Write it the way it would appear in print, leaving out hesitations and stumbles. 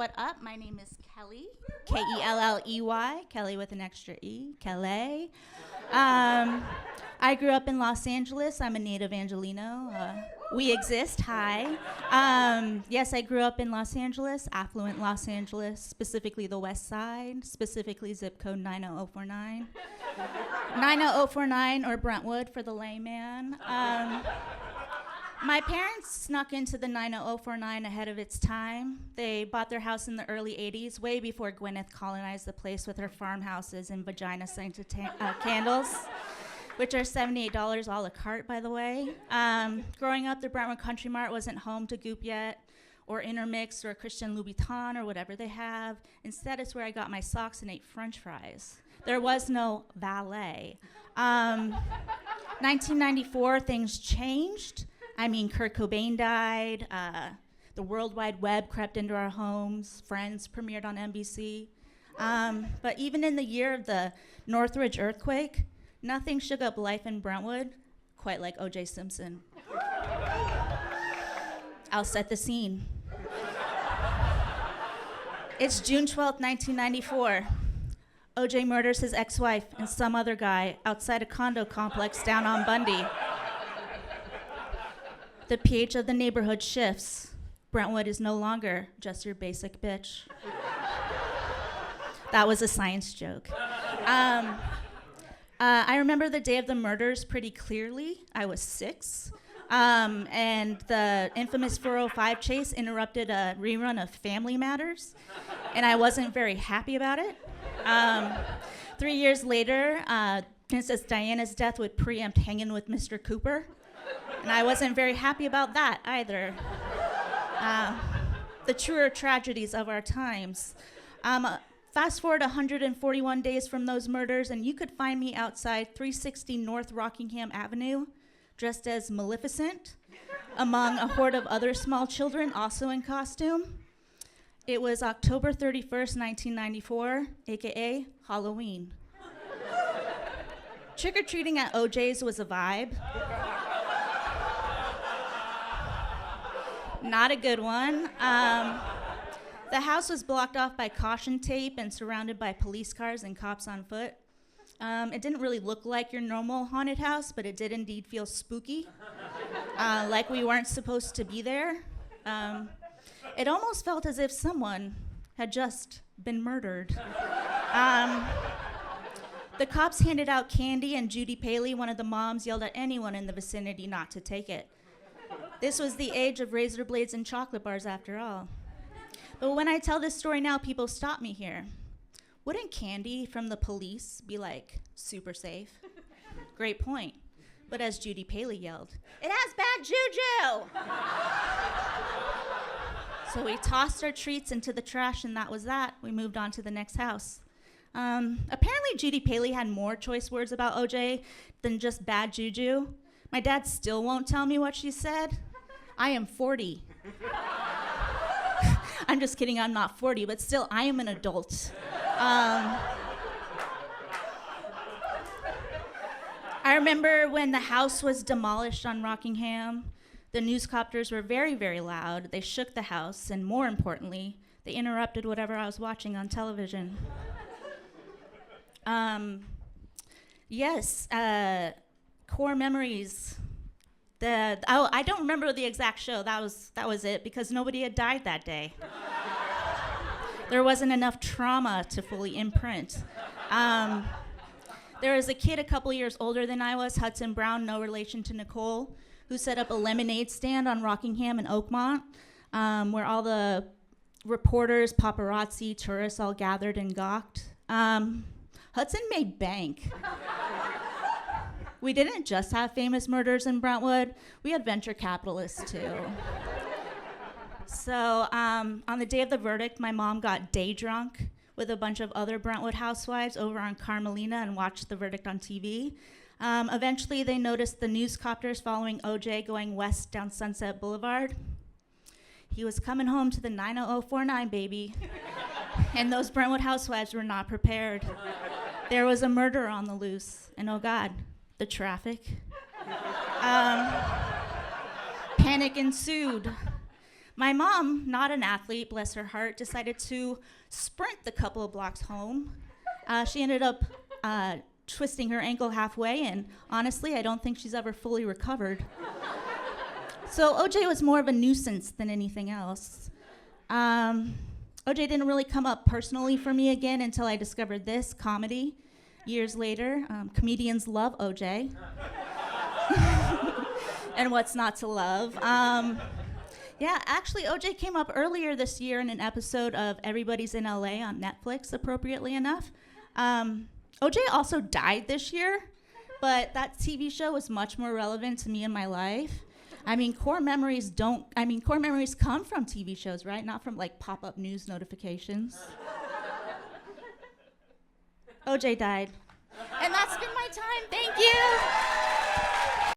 what up? My name is Kelley, Kelley, Kelley with an extra E, Kelley. I grew up in Los Angeles. I'm a native Angelino. We exist, hi. Yes, I grew up in Los Angeles, affluent Los Angeles, specifically the West Side, specifically zip code 90049. 90049, or Brentwood for the layman. My parents snuck into the 90049 ahead of its time. They bought their house in the early 80s, way before Gwyneth colonized the place with her farmhouses and vagina-scented candles, which are $78 a la carte, by the way. Growing up, the Brentwood Country Mart wasn't home to Goop yet, or Intermix, or Christian Louboutin, or whatever they have. Instead, it's where I got my socks and ate French fries. There was no valet. 1994, things changed. I mean, Kurt Cobain died, the World Wide Web crept into our homes, Friends premiered on NBC. But even in the year of the Northridge earthquake, nothing shook up life in Brentwood quite like O.J. Simpson. I'll set the scene. It's June 12th, 1994. O.J. murders his ex-wife and some other guy outside a condo complex down on Bundy. The pH of the neighborhood shifts. Brentwood is no longer just your basic bitch. That was a science joke. I remember the day of the murders pretty clearly. I was 6. And the infamous 405 chase interrupted a rerun of Family Matters, and I wasn't very happy about it. 3 years later, Princess Diana's death would preempt Hanging with Mr. Cooper, and I wasn't very happy about that either. The truer tragedies of our times. Fast forward 141 days from those murders, and you could find me outside 360 North Rockingham Avenue, dressed as Maleficent, among a horde of other small children also in costume. It was October 31st, 1994, AKA Halloween. Trick-or-treating at OJ's was a vibe. Not a good one. The house was blocked off by caution tape and surrounded by police cars and cops on foot. It didn't really look like your normal haunted house, but it did indeed feel spooky, like we weren't supposed to be there. It almost felt as if someone had just been murdered. The cops handed out candy, and Judy Paley, one of the moms, yelled at anyone in the vicinity not to take it. This was the age of razor blades and chocolate bars, after all. But when I tell this story now, people stop me here. Wouldn't candy from the police be, like, super safe? Great point. But as Judy Paley yelled, "It has bad juju!" So we tossed our treats into the trash, and that was that. We moved on to the next house. Apparently Judy Paley had more choice words about OJ than just bad juju. My dad still won't tell me what she said. I am 40. I'm just kidding, I'm not 40, but still, I am an adult. I remember when the house was demolished on Rockingham, the newscopters were very, very loud. They shook the house, and more importantly, they interrupted whatever I was watching on television. Yes, core memories. I don't remember the exact show. That was it, because nobody had died that day. There wasn't enough trauma to fully imprint. There was a kid a couple years older than I was, Hudson Brown, no relation to Nicole, who set up a lemonade stand on Rockingham and Oakmont, where all the reporters, paparazzi, tourists all gathered and gawked. Hudson made bank. We didn't just have famous murders in Brentwood, we had venture capitalists too. So on the day of the verdict, my mom got day drunk with a bunch of other Brentwood housewives over on Carmelina and watched the verdict on TV. Eventually, they noticed the newscopters following OJ going west down Sunset Boulevard. He was coming home to the 90049, baby. And those Brentwood housewives were not prepared. There was a murder on the loose, and oh God, the traffic. Panic ensued. My mom, not an athlete, bless her heart, decided to sprint the couple of blocks home. She ended up twisting her ankle halfway, and honestly, I don't think she's ever fully recovered. So OJ was more of a nuisance than anything else. OJ didn't really come up personally for me again until I discovered this comedy years later. Comedians love OJ. And what's not to love? Yeah, actually, OJ came up earlier this year in an episode of Everybody's in LA on Netflix, appropriately enough. OJ also died this year, but that TV show was much more relevant to me in my life. Core memories come from TV shows, right? Not from like pop-up news notifications. OJ died. And that's been my time. Thank you.